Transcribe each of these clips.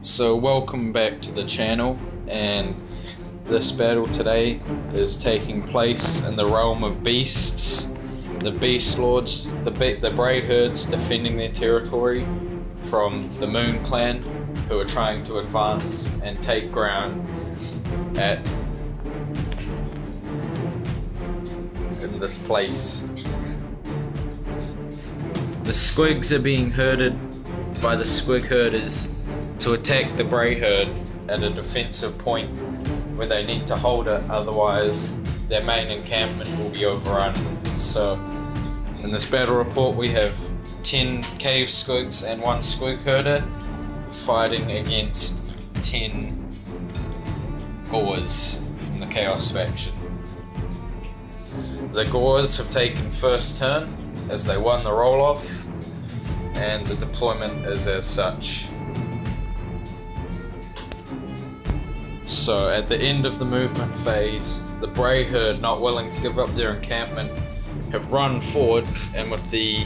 So welcome back to the channel, and this battle today is taking place in the realm of beasts. The beast lords, the Bray herds defending their territory from the Moonclan, who are trying to advance and take ground in this place. The squigs are being herded by the squig herders to attack the Bray herd at a defensive point where they need to hold it, otherwise their main encampment will be overrun. So in this battle report we have 10 cave squigs and 1 squig herder fighting against 10 Gores from the Chaos faction. The Gores have taken first turn as they won the roll-off, and the deployment is as such. So at the end of the movement phase, the Bray herd, not willing to give up their encampment, have run forward, and with the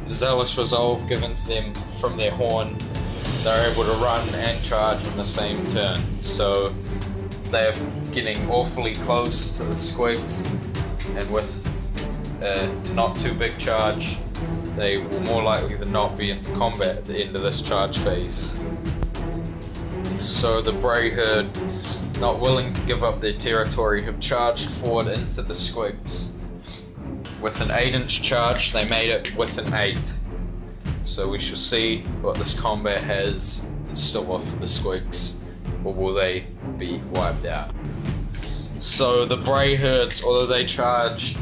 zealous resolve given to them from their horn, they're able to run and charge in the same turn. So they're getting awfully close to the squigs, and with a not too big charge, they will more likely than not be into combat at the end of this charge phase. So the Bray herd, not willing to give up their territory, have charged forward into the squigs. With an 8-inch charge, they made it with an 8. So we shall see what this combat has in store for the squigs, or will they be wiped out. So the Bray herds, although they charged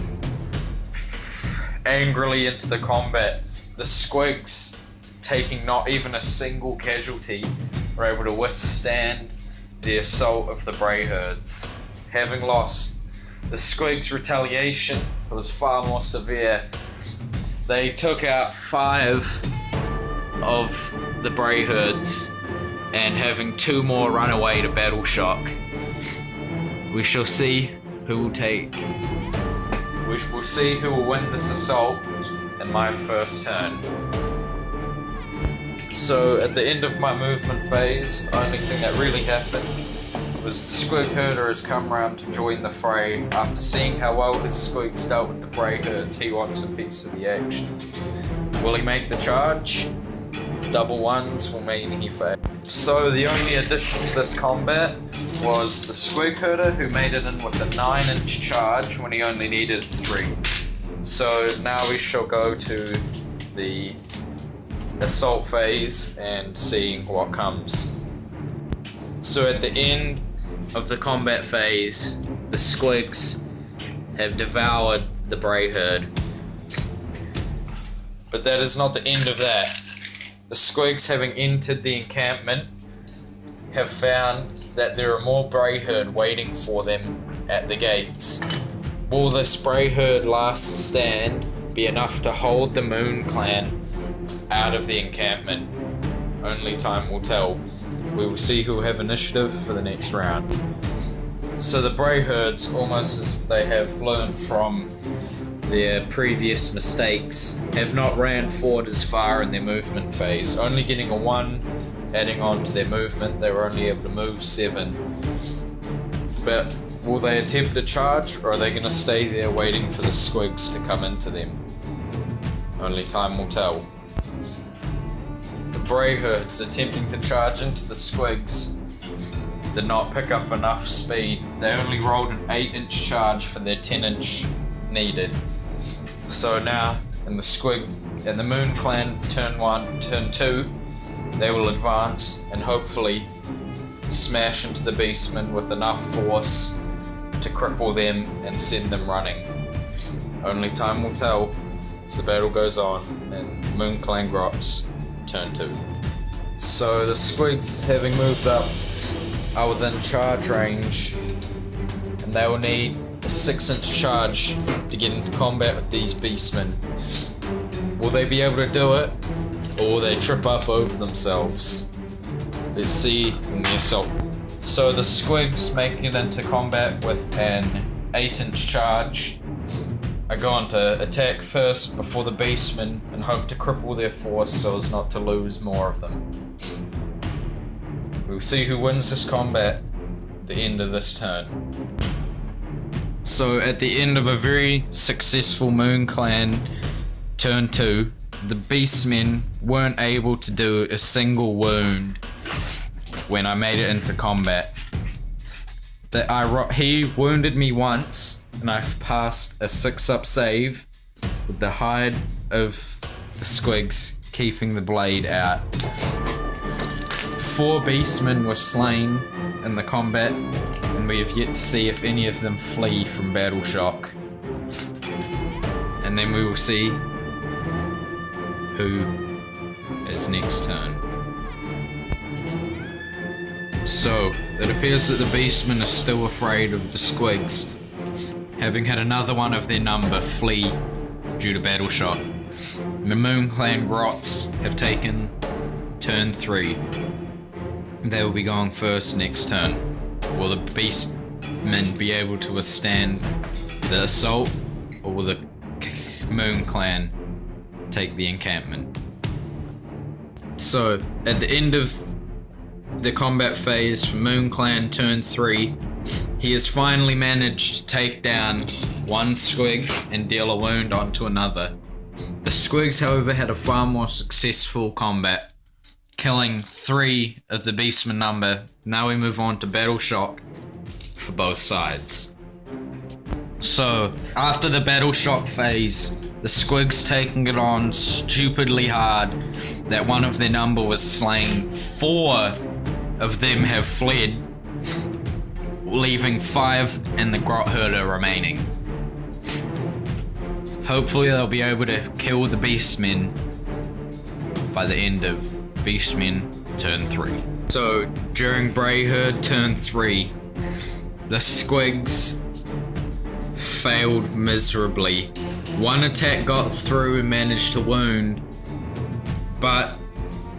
angrily into the combat, the squigs, taking not even a single casualty, were able to withstand the assault of the Bray herds. Having lost, the squigs' retaliation was far more severe. They took out 5 of the Bray herds, and having 2 more run away to battle shock. We shall see who will take. We will see who will win this assault in my first turn. So at the end of my movement phase, the only thing that really happened was the squig herder has come round to join the fray. After seeing how well his squigs dealt with the Bray herds, he wants a piece of the action. Will he make the charge? Double ones will mean he failed. So the only addition to this combat was the squig herder, who made it in with a 9-inch charge when he only needed 3. So now we shall go to the assault phase and see what comes. So at the end of the combat phase, the squigs have devoured the Bray herd. But that is not the end of that. The squigs, having entered the encampment, have found that there are more Bray herd waiting for them at the gates. Will this Bray herd last stand be enough to hold the Moonclan out of the encampment? Only time will tell. We will see who will have initiative for the next round. So the Bray herds, almost as if they have learned from their previous mistakes, have not ran forward as far in their movement phase, only getting a 1, adding on to their movement. They were only able to move 7. But will they attempt a charge, or are they going to stay there waiting for the squigs to come into them? Only time will tell. The Bray herds attempting to charge into the squigs did not pick up enough speed. They only rolled an 8-inch charge for their 10-inch needed. So now in the squig and the Moonclan turn 2, they will advance and hopefully smash into the Beastmen with enough force to cripple them and send them running. Only time will tell as the battle goes on in Moonclan Grots turn 2. So the squigs, having moved up, are within charge range, and they will need a 6-inch charge to get into combat with these Beastmen. Will they be able to do it, or will they trip up over themselves? Let's see in the assault. So the squigs making it into combat with an 8-inch charge are going to attack first before the Beastmen and hope to cripple their force so as not to lose more of them. We'll see who wins this combat at the end of this turn. So at the end of a very successful Moonclan turn 2, the Beastmen weren't able to do a single wound when I made it into combat. He wounded me once, and I passed a 6-up save with the hide of the squigs keeping the blade out. 4 Beastmen were slain in the combat, and we have yet to see if any of them flee from battle shock. And then we will see who is next turn. So, it appears that the Beastmen are still afraid of the squigs, having had another one of their number flee due to battle shock. The Moonclan Grots have taken turn 3. They will be going first next turn. Will the Beastmen be able to withstand the assault, or will the Moonclan take the encampment? So, at the end of the combat phase for Moonclan turn 3, he has finally managed to take down one squig and deal a wound onto another. The squigs, however, had a far more successful combat, killing 3 of the Beastmen number. Now we move on to battle shock for both sides. So, after the battle shock phase, the squigs taking it on stupidly hard that one of their number was slain. 4 of them have fled, leaving 5 and the Grot Herder remaining. Hopefully they'll be able to kill the Beastmen by the end of Beastmen turn 3. So during Brayherd turn 3, the squigs failed miserably. One attack got through and managed to wound, but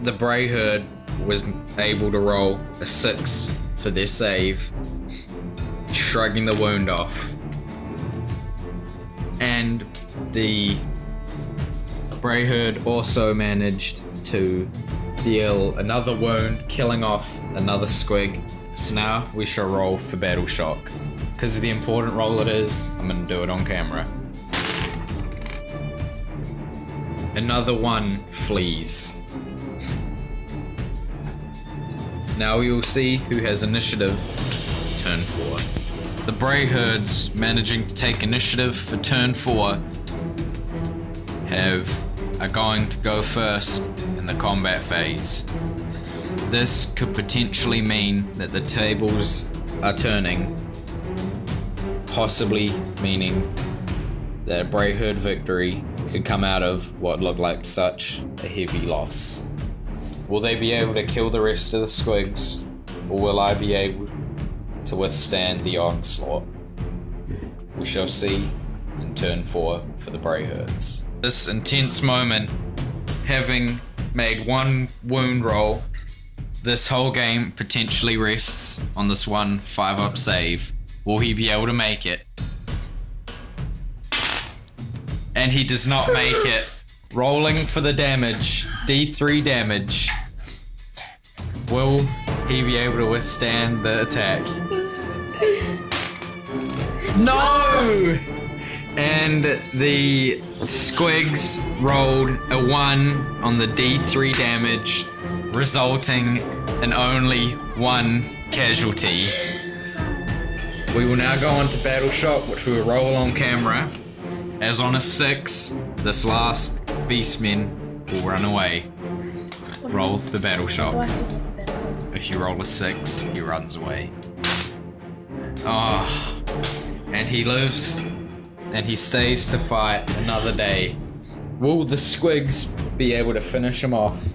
the Brayherd was able to roll a 6 for their save, shrugging the wound off. And the Brayherd also managed to deal another wound, killing off another squig. So now we shall roll for battle shock. Because of the important roll it is, I'm going to do it on camera. Another one flees. Now we will see who has initiative turn 4. The Brayherds managing to take initiative for turn 4 are going to go first in the combat phase. This could potentially mean that the tables are turning, possibly meaning that a Brayherd victory could come out of what looked like such a heavy loss. Will they be able to kill the rest of the squigs, or will I be able to withstand the onslaught? We shall see in turn 4 for the Brayherds. This intense moment, having made one wound roll, this whole game potentially rests on this one 5-up save. Will he be able to make it? And he does not make it. Rolling for the damage, D3 damage. Will he be able to withstand the attack? No! And the squigs rolled a 1 on the D3 damage, resulting in only 1 casualty. We will now go on to battle shock, which we will roll on camera. As on a 6, this last Beastman will run away. Roll the battle shock. If you roll a 6, he runs away. Oh, and he lives, and he stays to fight another day. Will the squigs be able to finish him off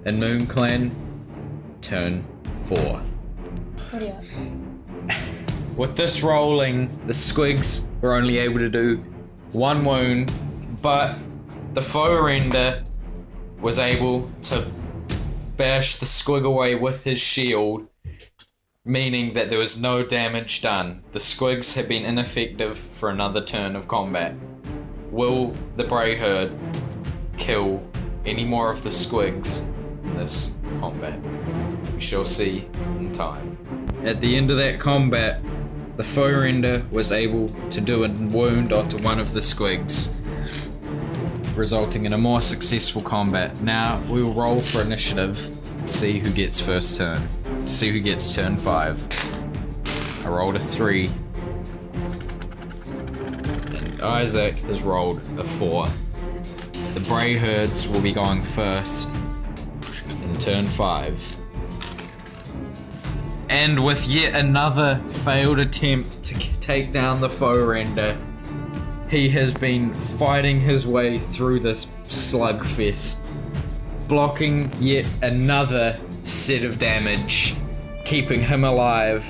in Moonclan turn 4? With this rolling, the squigs were only able to do 1 wound, but the foe render was able to bash the squig away with his shield, meaning that there was no damage done. The squigs had been ineffective for another turn of combat. Will the Bray Herd kill any more of the squigs in this combat? We shall see in time. At the end of that combat, the foe render was able to do a wound onto one of the squigs, resulting in a more successful combat. Now we will roll for initiative to see who gets first turn, to see who gets turn 5. I rolled a 3, and Isaac has rolled a 4. The Bray Herds will be going first in turn 5. And with yet another failed attempt to take down the foe render, he has been fighting his way through this slugfest, blocking yet another set of damage, keeping him alive.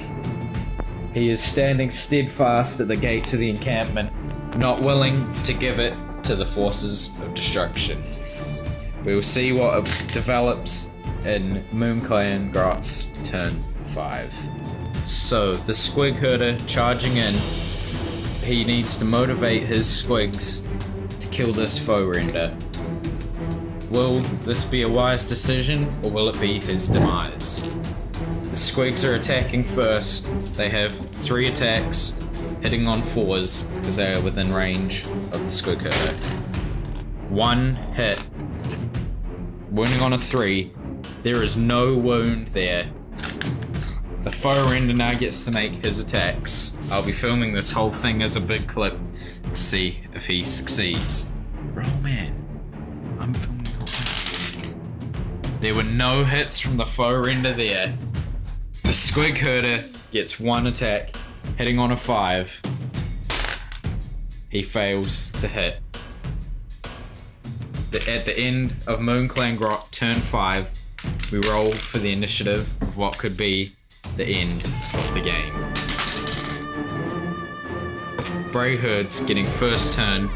He is standing steadfast at the gate to the encampment, not willing to give it to the forces of destruction. We will see what develops in Moonclan Grots turn 5. So, the squig herder charging in, he needs to motivate his squigs to kill this foe render. Will this be a wise decision, or will it be his demise? The squigs are attacking first. They have 3 attacks, hitting on 4s, because they are within range of the squig herder. 1 hit, wounding on a 3. There is no wound there. The foe render now gets to make his attacks. I'll be filming this whole thing as a big clip to see if he succeeds. Bro, man, I'm filming the whole thing. There were no hits from the foe render there. The squig herder gets 1 attack, hitting on a 5. He fails to hit. At the end of Moonclan Grot turn 5, we roll for the initiative of what could be the end of the game. Bray Herd's getting first turn.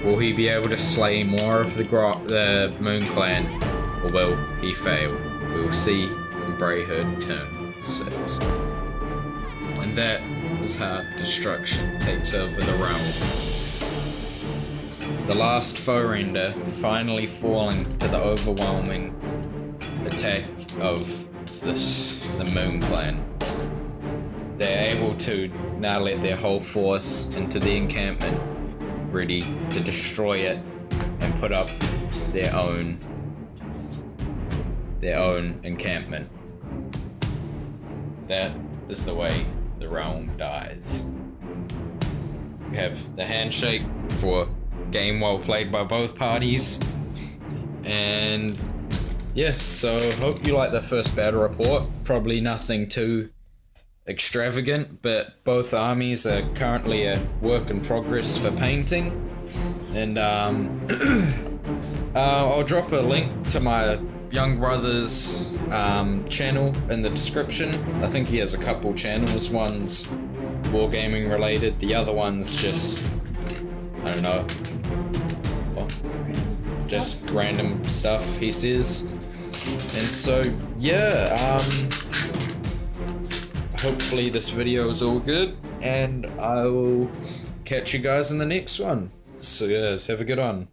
Will he be able to slay more of the Moonclan, or will he fail? We will see in Bray Herd turn 6. And that is how destruction takes over the realm. The last foe render finally falling to the overwhelming attack of the Moonclan. They're able to now let their whole force into the encampment, ready to destroy it and put up their own encampment. That is the way the realm dies. We have the handshake for game well played by both parties, and yeah, so hope you like the first battle report. Probably nothing too extravagant, but both armies are currently a work in progress for painting. And I'll drop a link to my young brother's channel in the description. I think he has a couple channels. One's Wargaming related, the other one's just, I don't know, just random stuff he says. And so, yeah, hopefully this video is all good, and I will catch you guys in the next one. So guys, have a good one.